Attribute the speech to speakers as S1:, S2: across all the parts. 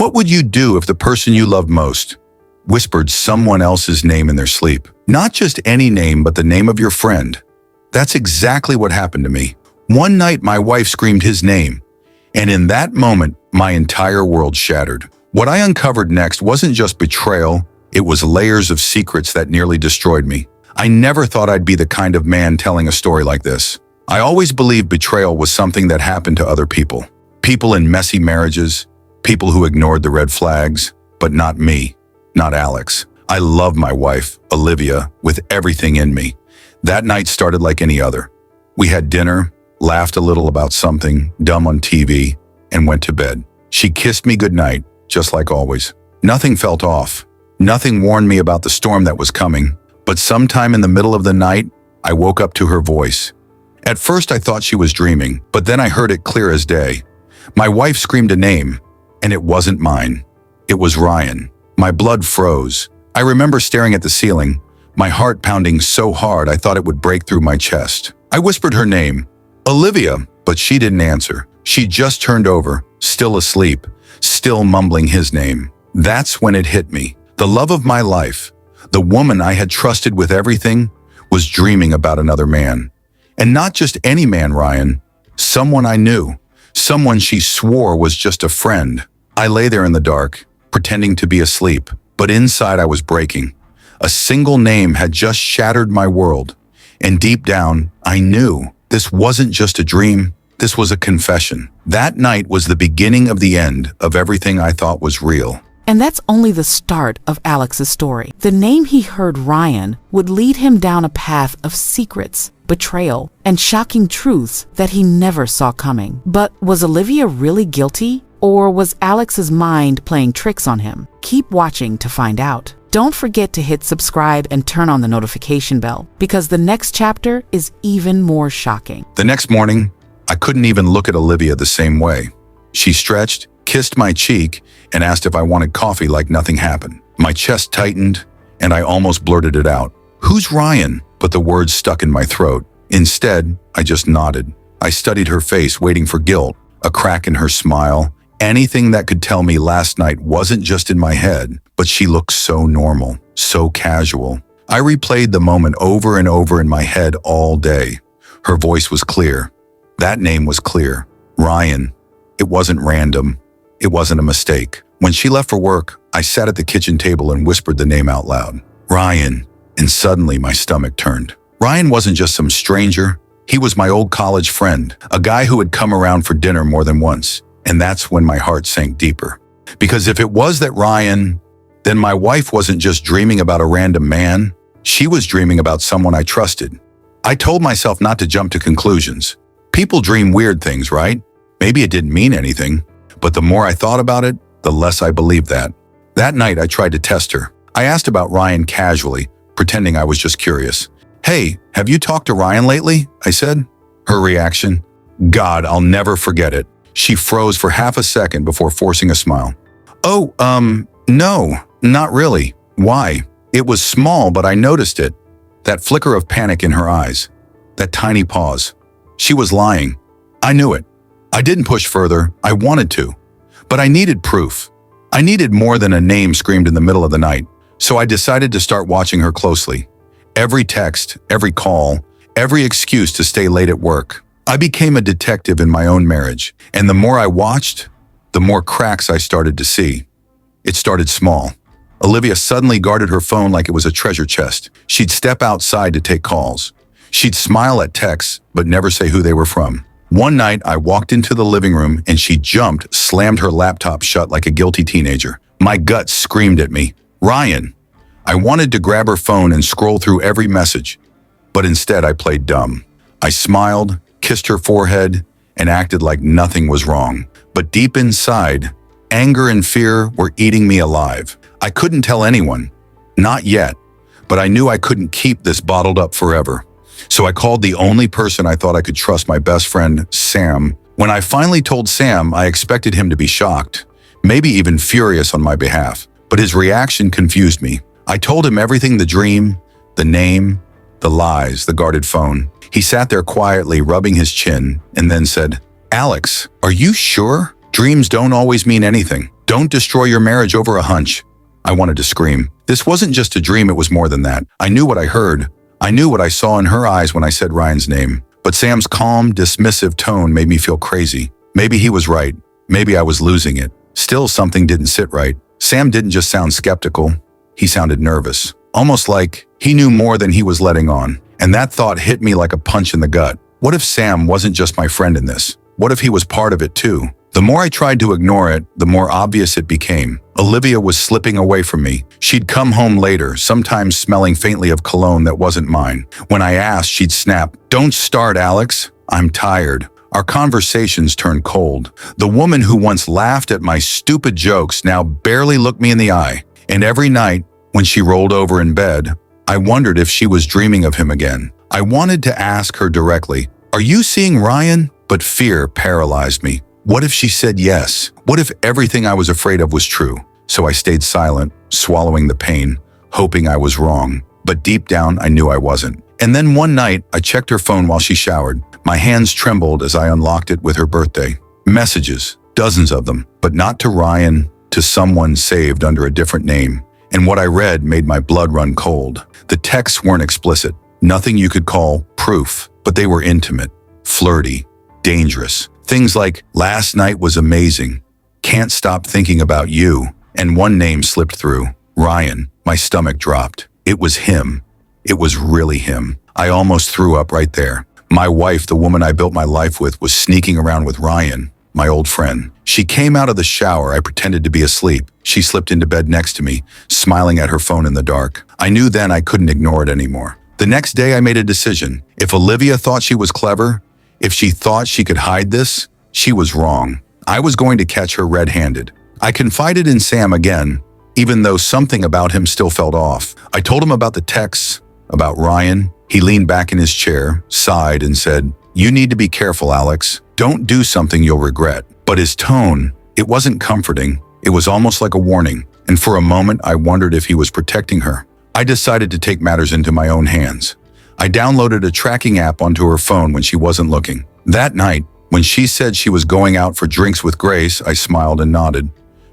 S1: What would you do if the person you loved most whispered someone else's name in their sleep? Not just any name, but the name of your friend. That's exactly what happened to me. One night, my wife screamed his name, and in that moment, my entire world shattered. What I uncovered next wasn't just betrayal, it was layers of secrets that nearly destroyed me. I never thought I'd be the kind of man telling a story like this. I always believed betrayal was something that happened to other people. People in messy marriages, people who ignored the red flags, but not me, not Alex. I love my wife, Olivia, with everything in me. That night started like any other. We had dinner, laughed a little about something dumb on TV, and went to bed. She kissed me goodnight, just like always. Nothing felt off. Nothing warned me about the storm that was coming. But sometime in the middle of the night, I woke up to her voice. At first, I thought she was dreaming, but then I heard it clear as day. My wife screamed a name, and it wasn't mine. It was Ryan. My blood froze. I remember staring at the ceiling, my heart pounding so hard I thought it would break through my chest. I whispered her name, Olivia, but she didn't answer. She just turned over, still asleep, still mumbling his name. That's when it hit me. The love of my life, the woman I had trusted with everything, was dreaming about another man. And not just any man, Ryan. Someone I knew. Someone she swore was just a friend. I lay there in the dark, pretending to be asleep, but inside I was breaking. A single name had just shattered my world. And deep down, I knew this wasn't just a dream, this was a confession. That night was the beginning of the end of everything I thought was real.
S2: And that's only the start of Alex's story. The name he heard, Ryan, would lead him down a path of secrets, betrayal, and shocking truths that he never saw coming. But was Olivia really guilty? Or was Alex's mind playing tricks on him? Keep watching to find out. Don't forget to hit subscribe and turn on the notification bell, because the next chapter is even more shocking.
S1: The next morning, I couldn't even look at Olivia the same way. She stretched, kissed my cheek, and asked if I wanted coffee like nothing happened. My chest tightened, and I almost blurted it out. "Who's Ryan?" But the words stuck in my throat. Instead, I just nodded. I studied her face, waiting for guilt, a crack in her smile. Anything that could tell me last night wasn't just in my head, but she looked so normal, so casual. I replayed the moment over and over in my head all day. Her voice was clear. That name was clear. Ryan. It wasn't random. It wasn't a mistake. When she left for work, I sat at the kitchen table and whispered the name out loud. Ryan. And suddenly my stomach turned. Ryan wasn't just some stranger. He was my old college friend, a guy who had come around for dinner more than once. And that's when my heart sank deeper. Because if it was that Ryan, then my wife wasn't just dreaming about a random man. She was dreaming about someone I trusted. I told myself not to jump to conclusions. People dream weird things, right? Maybe it didn't mean anything. But the more I thought about it, the less I believed that. That night, I tried to test her. I asked about Ryan casually, pretending I was just curious. "Hey, have you talked to Ryan lately?" I said. Her reaction? God, I'll never forget it. She froze for half a second before forcing a smile. "Oh, no, not really. Why?" It was small, but I noticed it. That flicker of panic in her eyes. That tiny pause. She was lying. I knew it. I didn't push further. I wanted to. But I needed proof. I needed more than a name screamed in the middle of the night. So I decided to start watching her closely. Every text, every call, every excuse to stay late at work. I became a detective in my own marriage, and the more I watched, the more cracks I started to see. It started small. Olivia suddenly guarded her phone like it was a treasure chest. She'd step outside to take calls. She'd smile at texts, but never say who they were from. One night, I walked into the living room and she jumped, slammed her laptop shut like a guilty teenager. My gut screamed at me, "Ryan!" I wanted to grab her phone and scroll through every message, but instead I played dumb. I smiled, kissed her forehead, and acted like nothing was wrong. But deep inside, anger and fear were eating me alive. I couldn't tell anyone. Not yet. But I knew I couldn't keep this bottled up forever. So I called the only person I thought I could trust, my best friend, Sam. When I finally told Sam, I expected him to be shocked, maybe even furious on my behalf. But his reaction confused me. I told him everything: the dream, the name, the lies, the guarded phone. He sat there quietly, rubbing his chin, and then said, "Alex, are you sure? Dreams don't always mean anything." Don't destroy your marriage over a hunch. I wanted to scream. This wasn't just a dream, it was more than that. I knew what I heard. I knew what I saw in her eyes when I said Ryan's name. But Sam's calm, dismissive tone made me feel crazy. Maybe he was right. Maybe I was losing it. Still, something didn't sit right. Sam didn't just sound skeptical. He sounded nervous. Almost like he knew more than he was letting on. And that thought hit me like a punch in the gut. What if Sam wasn't just my friend in this? What if he was part of it too? The more I tried to ignore it, the more obvious it became. Olivia was slipping away from me. She'd come home later, sometimes smelling faintly of cologne that wasn't mine. When I asked, she'd snap, "Don't start, Alex. I'm tired." Our conversations turned cold. The woman who once laughed at my stupid jokes now barely looked me in the eye. And every night, when she rolled over in bed, I wondered if she was dreaming of him again. I wanted to ask her directly, "Are you seeing Ryan?" But fear paralyzed me. What if she said yes? What if everything I was afraid of was true? So I stayed silent, swallowing the pain, hoping I was wrong. But deep down, I knew I wasn't. And then one night, I checked her phone while she showered. My hands trembled as I unlocked it with her birthday. Messages, dozens of them, but not to Ryan, to someone saved under a different name. And what I read made my blood run cold. The texts weren't explicit, nothing you could call proof, but they were intimate, flirty, dangerous. Things like, "Last night was amazing. Can't stop thinking about you." And one name slipped through, Ryan. My stomach dropped. It was him. It was really him. I almost threw up right there. My wife, the woman I built my life with, was sneaking around with Ryan, my old friend. She came out of the shower. I pretended to be asleep. She slipped into bed next to me, smiling at her phone in the dark. I knew then I couldn't ignore it anymore. The next day I made a decision. If Olivia thought she was clever, if she thought she could hide this, she was wrong. I was going to catch her red-handed. I confided in Sam again, even though something about him still felt off. I told him about the texts, about Ryan. He leaned back in his chair, sighed, and said, "You need to be careful, Alex. Don't do something you'll regret." But his tone, it wasn't comforting. It was almost like a warning. And for a moment, I wondered if he was protecting her. I decided to take matters into my own hands. I downloaded a tracking app onto her phone when she wasn't looking. That night, when she said she was going out for drinks with Grace, I smiled and nodded.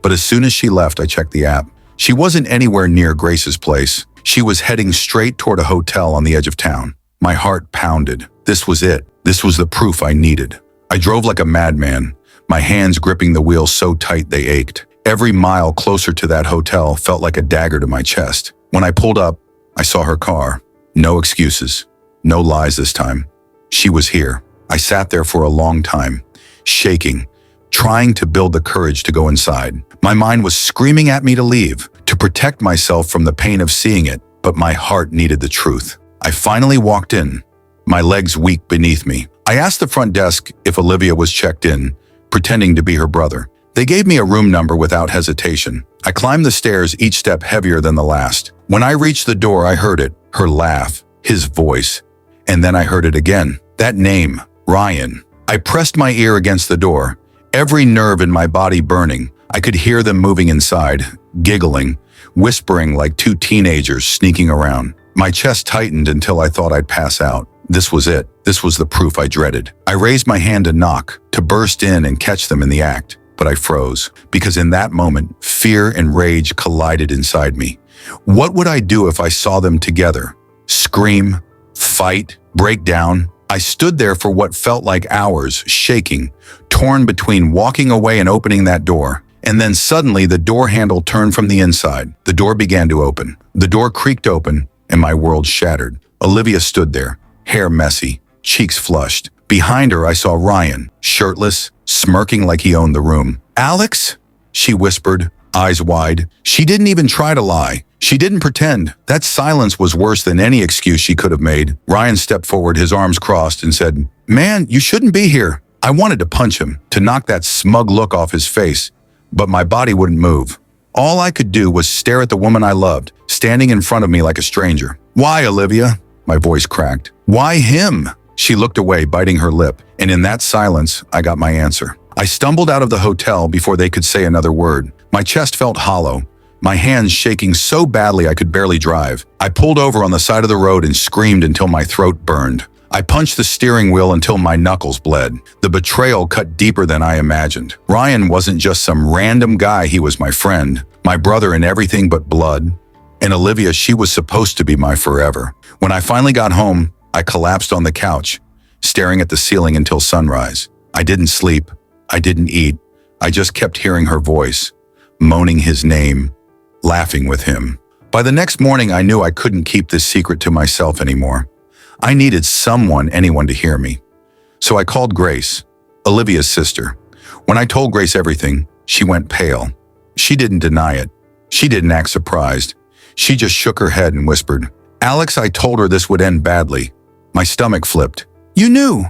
S1: But as soon as she left, I checked the app. She wasn't anywhere near Grace's place. She was heading straight toward a hotel on the edge of town. My heart pounded. This was it. This was the proof I needed. I drove like a madman, my hands gripping the wheel so tight they ached. Every mile closer to that hotel felt like a dagger to my chest. When I pulled up, I saw her car. No excuses. No lies this time. She was here. I sat there for a long time, shaking, trying to build the courage to go inside. My mind was screaming at me to leave, to protect myself from the pain of seeing it, but my heart needed the truth. I finally walked in, my legs weak beneath me. I asked the front desk if Olivia was checked in, pretending to be her brother. They gave me a room number without hesitation. I climbed the stairs, each step heavier than the last. When I reached the door, I heard it, her laugh, his voice, and then I heard it again. That name, Ryan. I pressed my ear against the door, every nerve in my body burning. I could hear them moving inside, giggling, whispering like two teenagers sneaking around. My chest tightened until I thought I'd pass out. This was it. This was the proof I dreaded. I raised my hand to knock, to burst in and catch them in the act. But I froze, because in that moment, fear and rage collided inside me. What would I do if I saw them together? Scream, fight, break down? I stood there for what felt like hours, shaking, torn between walking away and opening that door. And then suddenly the door handle turned from the inside. The door began to open. The door creaked open, and my world shattered. Olivia stood there, hair messy, cheeks flushed. Behind her, I saw Ryan, shirtless, smirking like he owned the room. "Alex?" she whispered, eyes wide. She didn't even try to lie. She didn't pretend. That silence was worse than any excuse she could have made. Ryan stepped forward, his arms crossed, and said, "Man, you shouldn't be here." I wanted to punch him, to knock that smug look off his face, but my body wouldn't move. All I could do was stare at the woman I loved, standing in front of me like a stranger. "Why, Olivia?" My voice cracked. "Why him?" She looked away, biting her lip, and in that silence, I got my answer. I stumbled out of the hotel before they could say another word. My chest felt hollow, my hands shaking so badly I could barely drive. I pulled over on the side of the road and screamed until my throat burned. I punched the steering wheel until my knuckles bled. The betrayal cut deeper than I imagined. Ryan wasn't just some random guy, he was my friend, my brother in everything but blood. And Olivia, she was supposed to be my forever. When I finally got home, I collapsed on the couch, staring at the ceiling until sunrise. I didn't sleep. I didn't eat. I just kept hearing her voice, moaning his name, laughing with him. By the next morning, I knew I couldn't keep this secret to myself anymore. I needed anyone to hear me. So I called Grace, Olivia's sister. When I told Grace everything, she went pale. She didn't deny it. She didn't act surprised. She just shook her head and whispered, "Alex, I told her this would end badly." My stomach flipped. "You knew."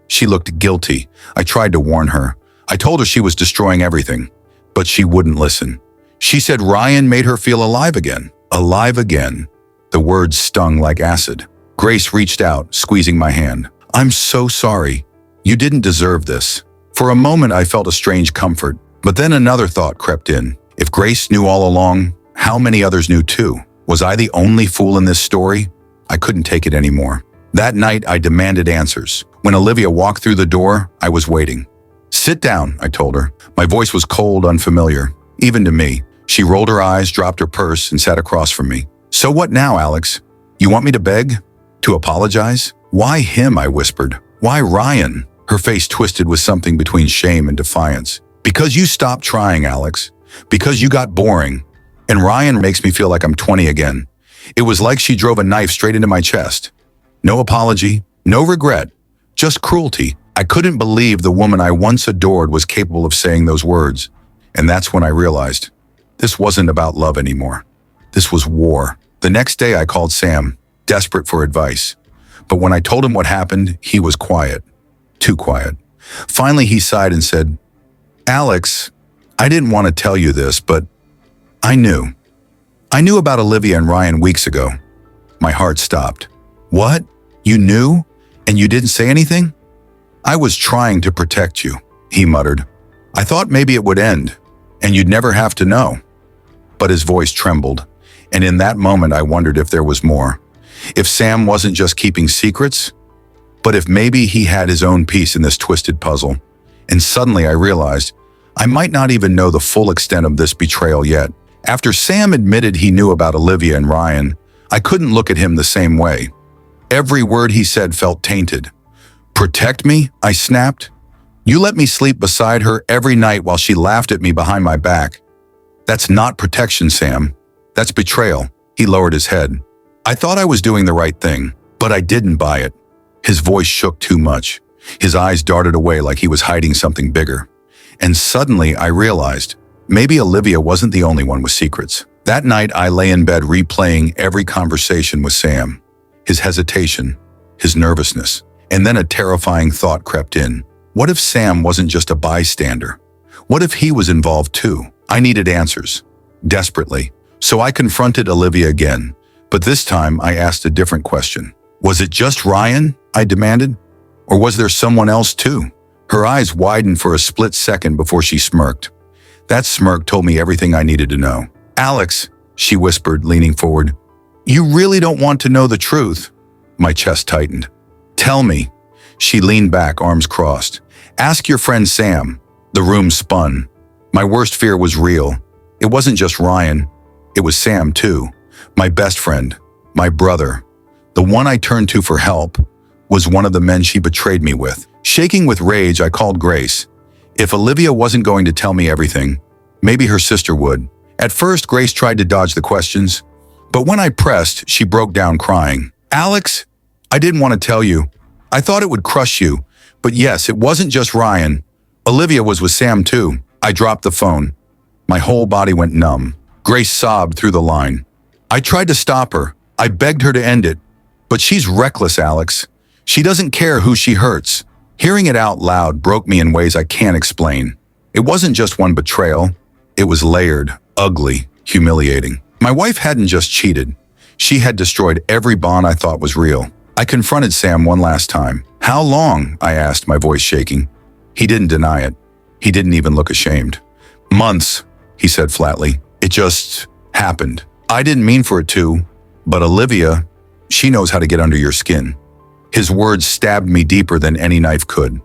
S1: She looked guilty. I tried to warn her. I told her she was destroying everything, but she wouldn't listen. She said Ryan made her feel alive again. Alive again. The words stung like acid. Grace reached out, squeezing my hand. "I'm so sorry. You didn't deserve this." For a moment, I felt a strange comfort, but then another thought crept in. If Grace knew all along, how many others knew too? Was I the only fool in this story? I couldn't take it anymore. That night, I demanded answers. When Olivia walked through the door, I was waiting. "Sit down," I told her. My voice was cold, unfamiliar, even to me. She rolled her eyes, dropped her purse, and sat across from me. "So what now, Alex? You want me to beg? To apologize?" "Why him?" I whispered. "Why Ryan?" Her face twisted with something between shame and defiance. "Because you stopped trying, Alex. Because you got boring. And Ryan makes me feel like I'm 20 again." It was like she drove a knife straight into my chest. No apology, no regret, just cruelty. I couldn't believe the woman I once adored was capable of saying those words. And that's when I realized this wasn't about love anymore. This was war. The next day I called Sam, desperate for advice. But when I told him what happened, he was quiet. Too quiet. Finally, he sighed and said, "Alex, I didn't want to tell you this, but I knew. I knew about Olivia and Ryan weeks ago." My heart stopped. "What? You knew? And you didn't say anything?" "I was trying to protect you," he muttered. "I thought maybe it would end, and you'd never have to know." But his voice trembled, and in that moment I wondered if there was more. If Sam wasn't just keeping secrets, but if maybe he had his own piece in this twisted puzzle. And suddenly I realized I might not even know the full extent of this betrayal yet. After Sam admitted he knew about Olivia and Ryan, I couldn't look at him the same way. Every word he said felt tainted. "Protect me?" I snapped. "You let me sleep beside her every night while she laughed at me behind my back. That's not protection, Sam. That's betrayal." He lowered his head. I thought I was doing the right thing, but I didn't buy it. His voice shook too much. His eyes darted away like he was hiding something bigger. And suddenly I realized maybe Olivia wasn't the only one with secrets. That night I lay in bed replaying every conversation with Sam. His hesitation, his nervousness, and then a terrifying thought crept in. What if Sam wasn't just a bystander? What if he was involved too? I needed answers, desperately. So I confronted Olivia again, but this time I asked a different question. "Was it just Ryan?" I demanded. "Or was there someone else too?" Her eyes widened for a split second before she smirked. That smirk told me everything I needed to know. "Alex," she whispered, leaning forward, "you really don't want to know the truth?" My chest tightened. "Tell me." She leaned back, arms crossed. "Ask your friend Sam." The room spun. My worst fear was real. It wasn't just Ryan. It was Sam too. My best friend, my brother. The one I turned to for help was one of the men she betrayed me with. Shaking with rage, I called Grace. If Olivia wasn't going to tell me everything, maybe her sister would. At first, Grace tried to dodge the questions, but when I pressed, she broke down crying. "Alex, I didn't want to tell you. I thought it would crush you. But yes, it wasn't just Ryan. Olivia was with Sam too." I dropped the phone. My whole body went numb. Grace sobbed through the line. "I tried to stop her. I begged her to end it. But she's reckless, Alex. She doesn't care who she hurts." Hearing it out loud broke me in ways I can't explain. It wasn't just one betrayal. It was layered, ugly, humiliating. My wife hadn't just cheated. She had destroyed every bond I thought was real. I confronted Sam one last time. "How long?" I asked, my voice shaking. He didn't deny it. He didn't even look ashamed. "Months," he said flatly. "It just happened. I didn't mean for it to, but Olivia, she knows how to get under your skin." His words stabbed me deeper than any knife could.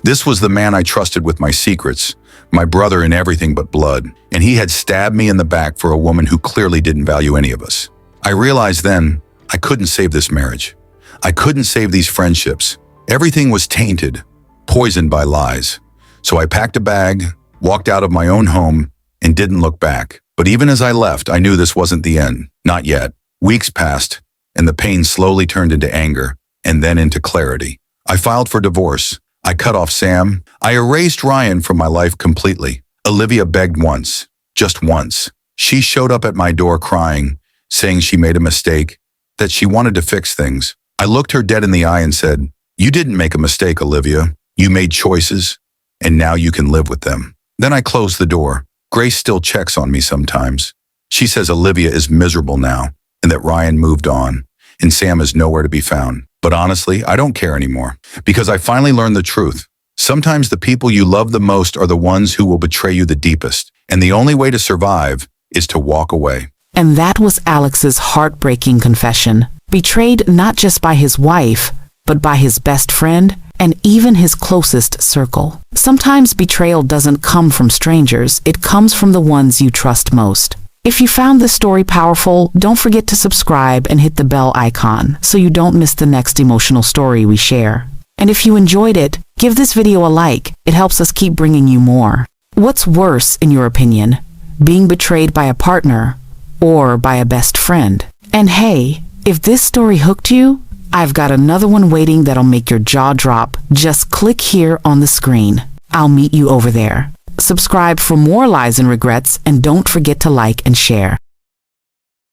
S1: This was the man I trusted with my secrets, my brother in everything but blood, and he had stabbed me in the back for a woman who clearly didn't value any of us. I realized then I couldn't save this marriage. I couldn't save these friendships. Everything was tainted, poisoned by lies. So I packed a bag, walked out of my own home, and didn't look back. But even as I left, I knew this wasn't the end. Not yet. Weeks passed, and the pain slowly turned into anger, and then into clarity. I filed for divorce. I cut off Sam. I erased Ryan from my life completely. Olivia begged once, just once. She showed up at my door crying, saying she made a mistake, that she wanted to fix things. I looked her dead in the eye and said, "You didn't make a mistake, Olivia. You made choices, and now you can live with them." Then I closed the door. Grace still checks on me sometimes. She says Olivia is miserable now, and that Ryan moved on, and Sam is nowhere to be found. But honestly, I don't care anymore, because I finally learned the truth. Sometimes the people you love the most are the ones who will betray you the deepest, and the only way to survive is to walk away.
S2: And that was Alex's heartbreaking confession. Betrayed not just by his wife, but by his best friend and even his closest circle. Sometimes betrayal doesn't come from strangers, it comes from the ones you trust most. If you found this story powerful, don't forget to subscribe and hit the bell icon so you don't miss the next emotional story we share. And if you enjoyed it, give this video a like. It helps us keep bringing you more. What's worse, in your opinion, being betrayed by a partner or by a best friend? And hey, if this story hooked you, I've got another one waiting that'll make your jaw drop. Just click here on the screen. I'll meet you over there. Subscribe for more lies and regrets, and don't forget to like and share.